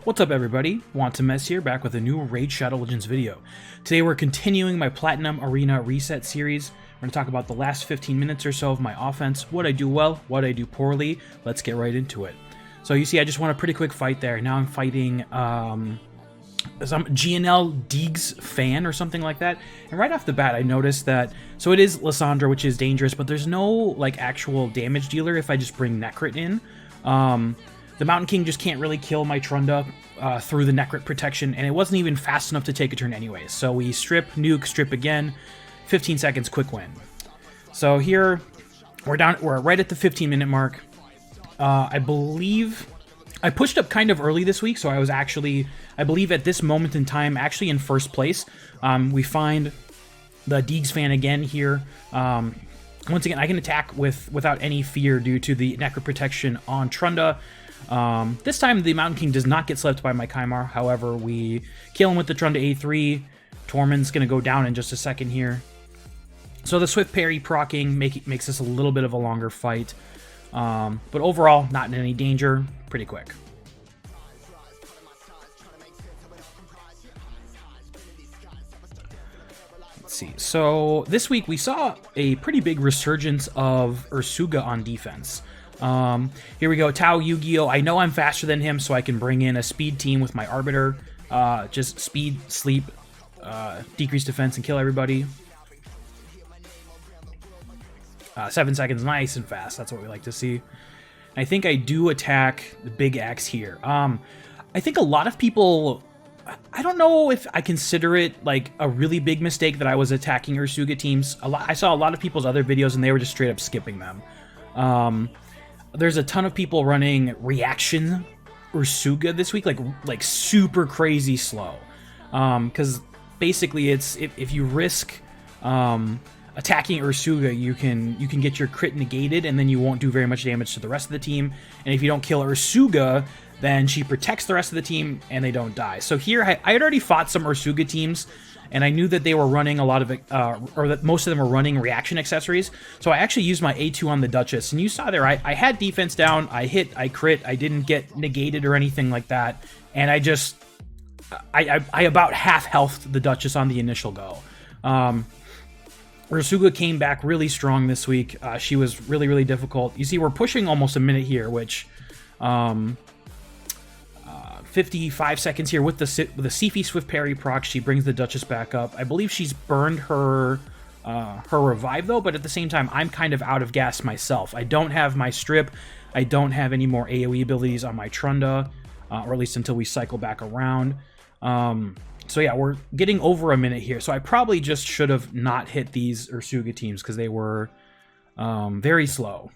What's up everybody, WantToMess here, back with a new Raid Shadow Legends video. Today we're continuing my Platinum Arena Reset series. We're going to talk about the last 15 minutes or so of my offense, what I do well, what I do poorly. Let's get right into it. So you see I just won a pretty quick fight there. Now I'm fighting some GNL Deegs fan or something like that. And right off the bat I noticed that, so it is Lissandra, which is dangerous, but there's no like actual damage dealer if I just bring Necrit in. The Mountain King just can't really kill my Trunda through the Necrit protection, and it wasn't even fast enough to take a turn anyways. So we strip, nuke, strip again, 15 seconds, quick win. So here, we're right at the 15-minute mark. I believe I pushed up kind of early this week, so I was actually, I believe at this moment in time, actually in first place. We find the Deegs fan again here. Once again, I can attack without any fear due to the Necrit protection on Trunda. This time the Mountain King does not get slept by my Kymar. However, we kill him with the Trunda A3. Tormund's going to go down in just a second here. So the Swift Parry proccing makes this a little bit of a longer fight. But overall, not in any danger. Pretty quick. Let's see. So this week we saw a pretty big resurgence of Ursuga on defense. Here we go, Tao Yu-Gi-Oh! I know I'm faster than him, so I can bring in a speed team with my Arbiter. Just speed, sleep, decrease defense, and kill everybody. 7 seconds, nice and fast. That's what we like to see. I think I do attack the Big Axe here. I think a lot of people, I don't know if I consider it like a really big mistake that I was attacking Ursuga teams. I saw a lot of people's other videos and they were just straight up skipping them. There's a ton of people running reaction Ursuga this week, like super crazy slow. Because basically, it's if you risk attacking Ursuga, you can get your crit negated, and then you won't do very much damage to the rest of the team. And if you don't kill Ursuga, then she protects the rest of the team, and they don't die. So here, I had already fought some Ursuga teams, and I knew that they were running a lot of, or that most of them were running reaction accessories. So I actually used my A2 on the Duchess, and you saw there, I had defense down, I hit, I crit, I didn't get negated or anything like that, and I just, I about half healthed the Duchess on the initial go. Ursuga came back really strong this week. She was really, really difficult. You see, we're pushing almost a minute here, which, 55 seconds here with the Siphi Swift Parry proc. She brings the Duchess back up. I believe she's burned her revive though, but at the same time, I'm kind of out of gas myself. I don't have my strip. I don't have any more AoE abilities on my Trunda, or at least until we cycle back around. So yeah, we're getting over a minute here. So I probably just should have not hit these Ursuga teams because they were very slow.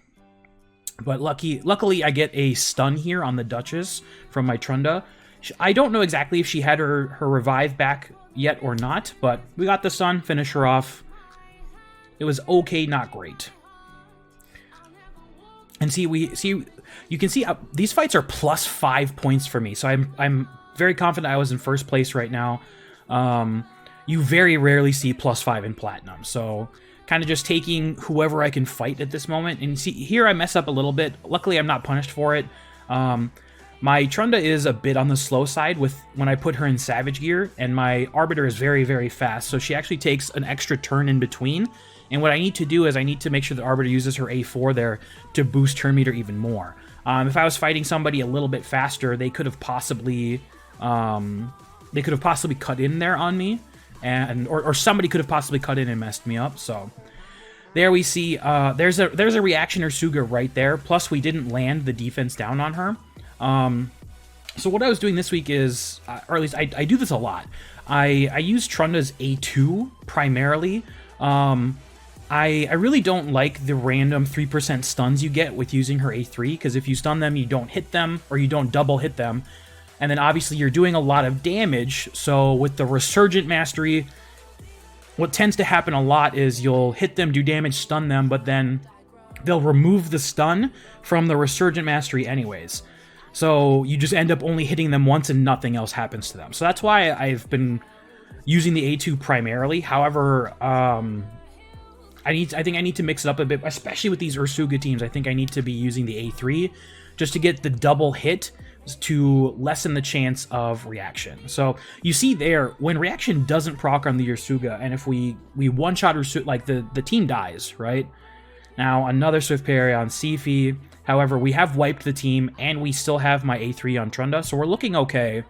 But luckily, I get a stun here on the Duchess from my Trunda. I don't know exactly if she had her revive back yet or not, but we got the stun, finish her off. It was okay, not great. And you can see these fights are plus 5 points for me, so I'm very confident I was in first place right now. You very rarely see plus 5 in Platinum, so kind of just taking whoever I can fight at this moment. And see, here I mess up a little bit. Luckily, I'm not punished for it. My Trunda is a bit on the slow side when I put her in Savage Gear, and my Arbiter is very, very fast, so she actually takes an extra turn in between. And what I need to do is I need to make sure the Arbiter uses her A4 there to boost turn meter even more. If I was fighting somebody a little bit faster, they could have possibly cut in there on me. Or somebody could have possibly cut in and messed me up. So there we see there's a reaction Ursuga right there. Plus we didn't land the defense down on her. So what I was doing this week is, or at least I do this a lot. I use Trunda's A2 primarily. I really don't like the random 3% stuns you get with using her A3, because if you stun them, you don't hit them, or you don't double hit them. And then obviously you're doing a lot of damage, so with the Resurgent Mastery, what tends to happen a lot is you'll hit them, do damage, stun them, but then they'll remove the stun from the Resurgent Mastery anyways. So you just end up only hitting them once and nothing else happens to them. So that's why I've been using the A2 primarily. However, I think I need to mix it up a bit, especially with these Ursuga teams. I think I need to be using the A3 just to get the double hit to lessen the chance of reaction. So you see there, when reaction doesn't proc on the Ursuga, and if we one-shot Ursuga, like the team dies, right? Now another Swift Parry on Siphi. However, we have wiped the team, and we still have my A3 on Trunda, so we're looking okay.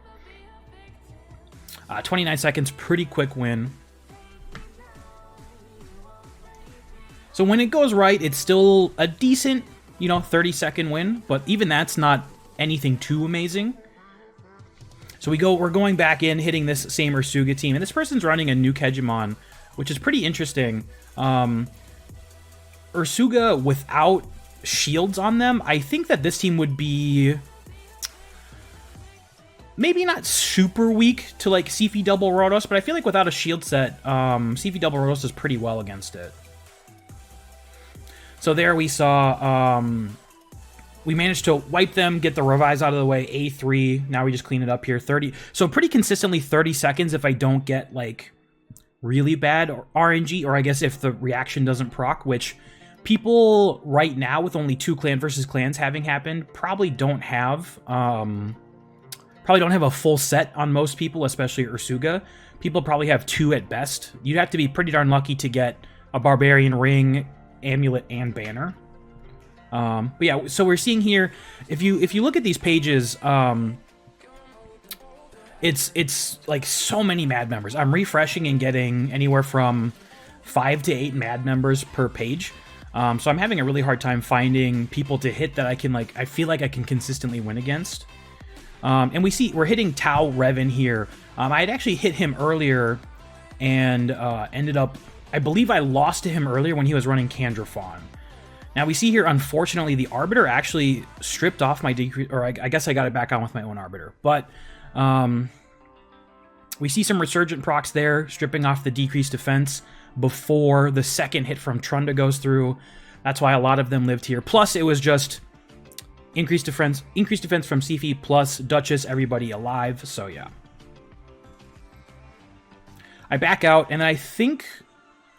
29 seconds, pretty quick win. So when it goes right, it's still a decent, 30-second win, but even that's not anything too amazing. So we're going back in, hitting this same Ursuga team, and this person's running a Nuke Hegemon, which is pretty interesting. Ursuga without shields on them, I think that this team would be maybe not super weak to like Siphi double Rotos, but I feel like without a shield set, Siphi double Rotos does pretty well against it. So there we saw, we managed to wipe them, get the revise out of the way, A3. Now we just clean it up here, 30. So pretty consistently 30 seconds if I don't get like really bad RNG, or I guess if the reaction doesn't proc, which people right now with only 2 clan versus clans having happened probably don't have a full set on most people, especially Ursuga. People probably have 2 at best. You'd have to be pretty darn lucky to get a Barbarian Ring, Amulet, and Banner. But yeah, so we're seeing here, if you look at these pages, it's like so many Mad members. I'm refreshing and getting anywhere from 5 to 8 Mad members per page. So I'm having a really hard time finding people to hit that I feel like I can consistently win against. And we're hitting Tau Revan here. I had actually hit him earlier and ended up, I believe I lost to him earlier when he was running Candrafon. Now we see here, unfortunately, the Arbiter actually stripped off my decrease, or I guess I got it back on with my own Arbiter. But we see some Resurgent procs there, stripping off the decreased defense before the second hit from Trunda goes through. That's why a lot of them lived here. Plus, it was just increased defense from Siphi plus Duchess, everybody alive. So yeah, I back out, and I think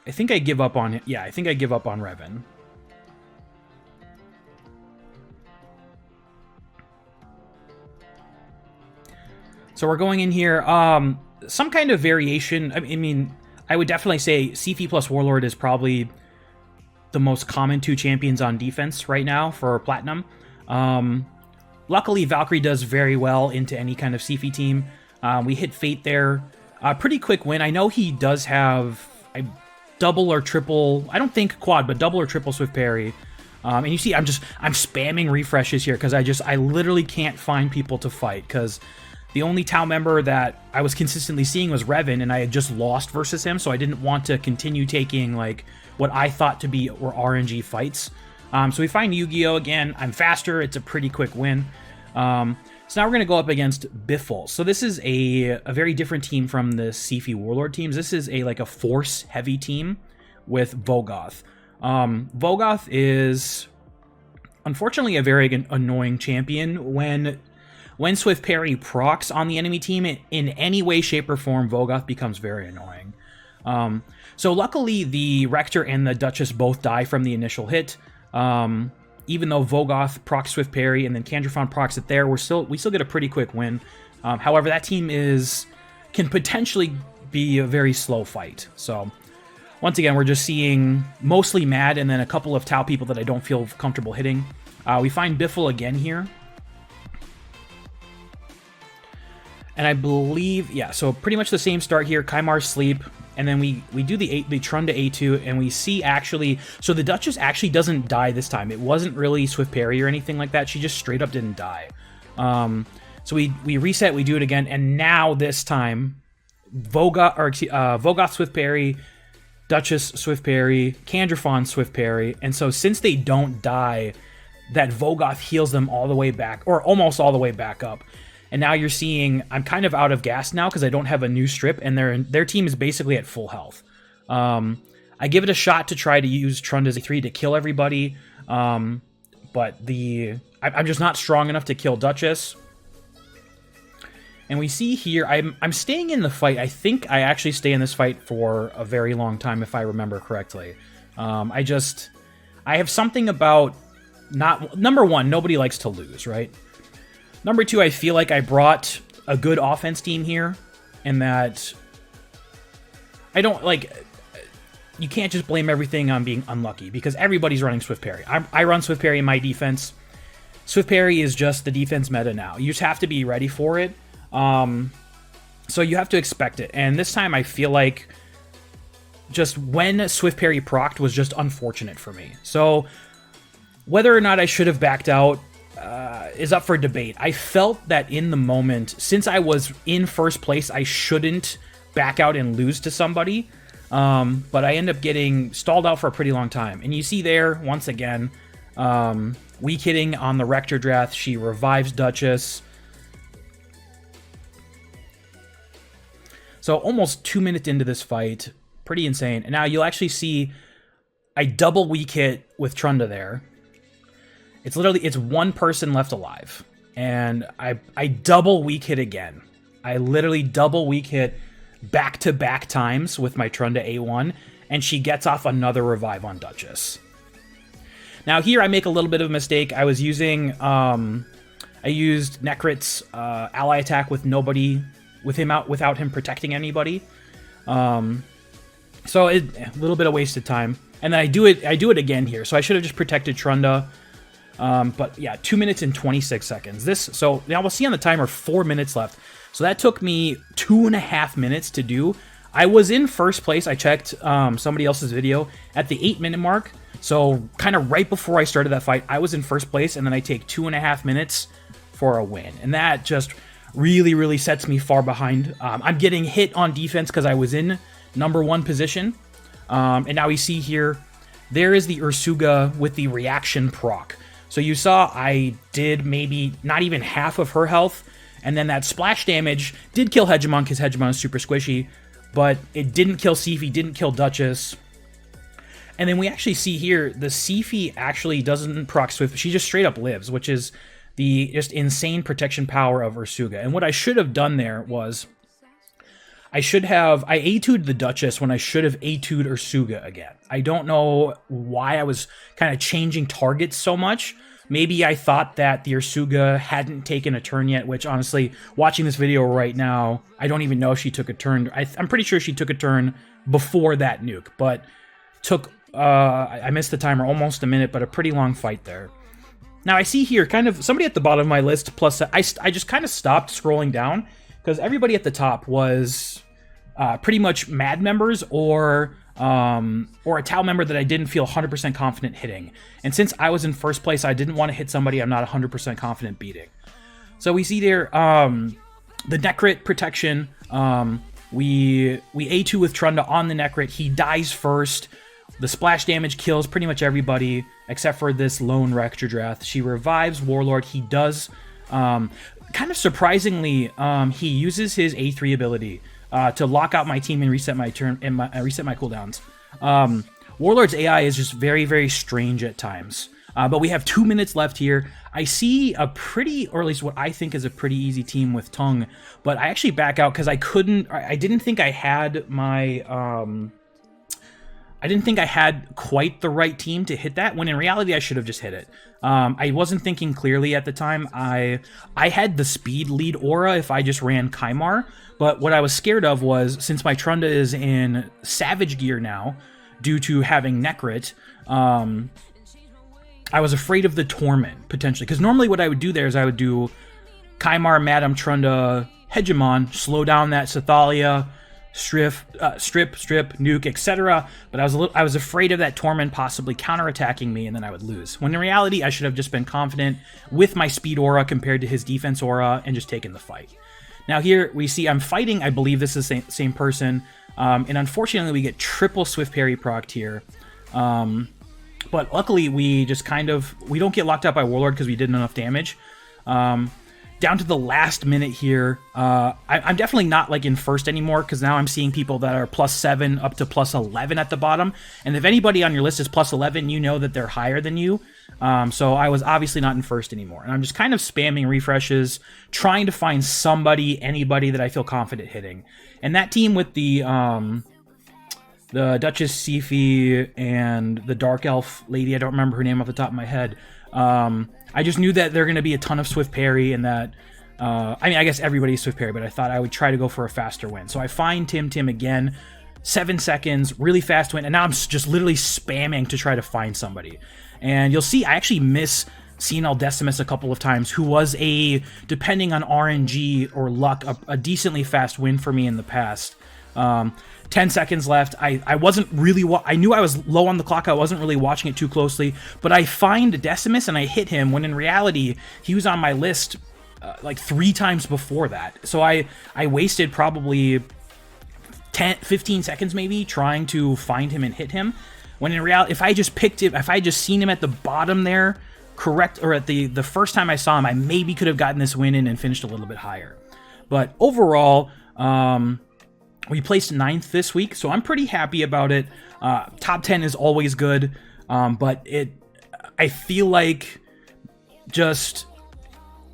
I give up on it. Yeah, I think I give up on Revan. So we're going in here. Some kind of variation. I mean, I would definitely say Siphi plus Warlord is probably the most common 2 champions on defense right now for Platinum. Luckily, Valkyrie does very well into any kind of Siphi team. We hit Fate there. Pretty quick win. I know he does have a double or triple, I don't think quad, but double or triple Swift Parry. And you see, I'm spamming refreshes here because I literally can't find people to fight, because the only Tau member that I was consistently seeing was Revan, and I had just lost versus him, so I didn't want to continue taking like what I thought to be were RNG fights. So we find Yu-Gi-Oh! Again. I'm faster. It's a pretty quick win. So now we're going to go up against Biffle. So this is a very different team from the Siphi Warlord teams. This is a Force-heavy team with Vogoth. Vogoth is unfortunately a very annoying champion. When Swift Parry procs on the enemy team, in any way, shape, or form, Vogoth becomes very annoying. So luckily, the Rector and the Duchess both die from the initial hit. Even though Vogoth procs Swift Parry and then Candrafon procs it there, we still get a pretty quick win. However, that team can potentially be a very slow fight. So once again, we're just seeing mostly Mad and then a couple of Tau people that I don't feel comfortable hitting. We find Biffle again here. And I believe, yeah, so pretty much the same start here. Kaimar's sleep, and then we do the Trunda A2, and we see actually, so the Duchess actually doesn't die this time. It wasn't really Swift Parry or anything like that. She just straight up didn't die. So we reset, we do it again, and now this time, Vogoth Swift Parry, Duchess Swift Parry, Candrafon Swift Parry, and so since they don't die, that Vogoth heals them all the way back, or almost all the way back up. And now you're seeing, I'm kind of out of gas now because I don't have a new strip, and their team is basically at full health. I give it a shot to try to use Trunda's A3 to kill everybody, but I'm just not strong enough to kill Duchess. And we see here, I'm staying in the fight. I think I actually stay in this fight for a very long time, if I remember correctly. I have something about number one, nobody likes to lose, right? Number 2, I feel like I brought a good offense team here, and that I don't like. You can't just blame everything on being unlucky, because everybody's running Swift Parry. I run Swift Parry in my defense. Swift Parry is just the defense meta now. You just have to be ready for it. So you have to expect it. And this time I feel like just when Swift Parry procced was just unfortunate for me. So whether or not I should have backed out is up for debate. I felt that in the moment, since I was in first place, I shouldn't back out and lose to somebody. But I end up getting stalled out for a pretty long time. And you see there, once again, weak hitting on the Rector Drath. She revives Duchess. So almost 2 minutes into this fight, pretty insane. And now you'll actually see I double weak hit with Trunda there. It's one person left alive. And I double weak hit again. I literally double weak hit back-to-back times with my Trunda A1, and she gets off another revive on Duchess. Now here I make a little bit of a mistake. I was using, I used Necrit's ally attack with nobody, without him protecting anybody. So a little bit of wasted time. And then I do it again here. So I should have just protected Trunda. But yeah, 2 minutes and 26 seconds. So now we'll see on the timer 4 minutes left. So that took me 2.5 minutes to do. I was in first place. I checked somebody else's video at the 8-minute mark. So kind of right before I started that fight, I was in first place, and then I take 2.5 minutes for a win. And that just really, really sets me far behind. I'm getting hit on defense because I was in number 1 position. And now we see here, there is the Ursuga with the reaction proc. So you saw I did maybe not even half of her health, and then that splash damage did kill Hegemon because Hegemon is super squishy, but it didn't kill Siphi, didn't kill Duchess. And then we actually see here, the Siphi actually doesn't proc Swift, she just straight up lives, which is the just insane protection power of Ursuga. And what I should have done there was, I A2'd the Duchess when I should have A2'd Ursuga again. I don't know why I was kind of changing targets so much. Maybe I thought that the Ursuga hadn't taken a turn yet, which honestly, watching this video right now, I don't even know if she took a turn. I'm pretty sure she took a turn before that nuke, but I missed the timer almost a minute, but a pretty long fight there. Now I see here kind of somebody at the bottom of my list, plus I just kind of stopped scrolling down because everybody at the top was pretty much MAD members or a Tau member that I didn't feel 100% confident hitting. And since I was in first place, I didn't want to hit somebody I'm not 100% confident beating. So we see there the Necrit protection. We A2 with Trunda on the Necrit. He dies first. The splash damage kills pretty much everybody except for this lone Rector Drath. She revives Warlord. He does, kind of surprisingly, he uses his A3 ability to lock out my team and reset my turn and reset my cooldowns. Warlord's AI is just very, very strange at times. But we have 2 minutes left here. I see a pretty, or at least what I think is a pretty easy team with Tung, but I actually back out because I didn't think I had my, I didn't think I had quite the right team to hit that, when in reality I should have just hit it. I wasn't thinking clearly at the time. I had the speed lead aura if I just ran Kymar, but what I was scared of was, since my Trunda is in Savage gear now, due to having Necrit, I was afraid of the Torment, potentially. Because normally what I would do there is I would do Kymar, Madam, Trunda, Hegemon, slow down that Sathalia, strip, nuke, etc. But I was afraid of that Torment possibly counterattacking me, and then I would lose. When in reality, I should have just been confident with my speed aura compared to his defense aura and just taken the fight. Now here we see I'm fighting, I believe this is the same person, and unfortunately we get triple Swift Parry procced here. But luckily we just we don't get locked out by Warlord because we did enough damage. Down to the last minute here. I'm definitely not like in first anymore because now I'm seeing people that are +7 up to +11 at the bottom. And if anybody on your list is +11, you know that they're higher than you. So I was obviously not in first anymore. And I'm just kind of spamming refreshes, trying to find anybody that I feel confident hitting. And that team with the Duchess Siphi and the Dark Elf lady, I don't remember her name off the top of my head, I just knew that there are going to be a ton of Swift parry, and that I mean, I guess everybody's Swift parry, but I thought I would try to go for a faster win. So I find Tim again, 7 seconds, really fast win, and now I'm just literally spamming to try to find somebody. And you'll see I actually miss Senile Decimus a couple of times, who was depending on RNG or luck, a decently fast win for me in the past. 10 seconds left. I wasn't really... I knew I was low on the clock. I wasn't really watching it too closely. But I find Decimus and I hit him when in reality, he was on my list like 3 times before that. So I wasted probably 15 seconds maybe trying to find him and hit him. When in reality, if I just picked it, if I just seen him at the bottom there, correct, or at the first time I saw him, I maybe could have gotten this win in and finished a little bit higher. But overall, we placed 9th this week, so I'm pretty happy about it. Top 10 is always good, but I feel like just,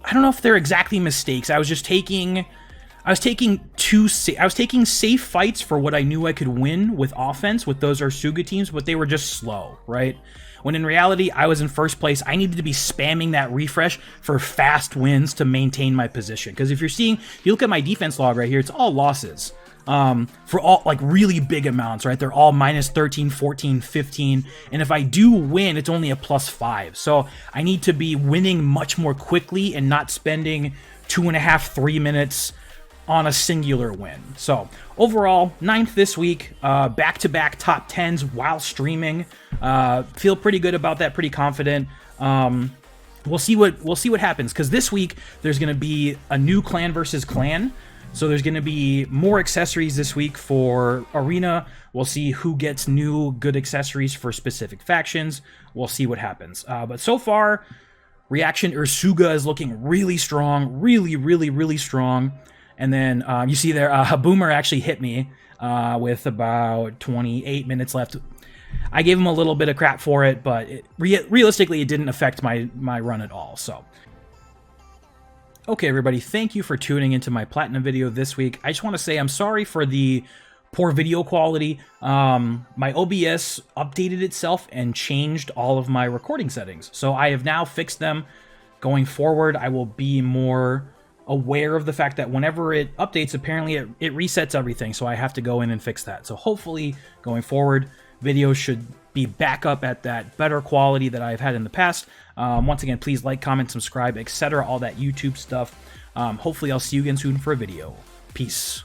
I don't know if they're exactly mistakes. I was taking safe fights for what I knew I could win with offense with those Ursuga teams, but they were just slow, right? When in reality, I was in first place. I needed to be spamming that refresh for fast wins to maintain my position. Because if you look at my defense log right here, it's all losses. For all, like, really big amounts, right? They're all minus 13, 14, 15. And if I do win, it's only a +5. So I need to be winning much more quickly and not spending 2.5, 3 minutes on a singular win. So overall, 9th this week, back-to-back top 10s while streaming. Feel pretty good about that, pretty confident. We'll see what happens, because this week there's going to be a new clan versus clan. So there's going to be more accessories this week for Arena. We'll see who gets new good accessories for specific factions. We'll see what happens. But so far, Reaction Ursuga is looking really strong, really strong. And then you see there, Boomer actually hit me with about 28 minutes left. I gave him a little bit of crap for it, but realistically, it didn't affect my run at all. So, okay, everybody, thank you for tuning into my Platinum video this week. I just want to say I'm sorry for the poor video quality. My OBS updated itself and changed all of my recording settings. So I have now fixed them. Going forward, I will be more aware of the fact that whenever it updates, apparently it resets everything, so I have to go in and fix that. So hopefully, going forward, videos should be back up at that better quality that I've had in the past. Once again, please like, comment, subscribe, etc., all that YouTube stuff. Hopefully, I'll see you again soon for a video. Peace.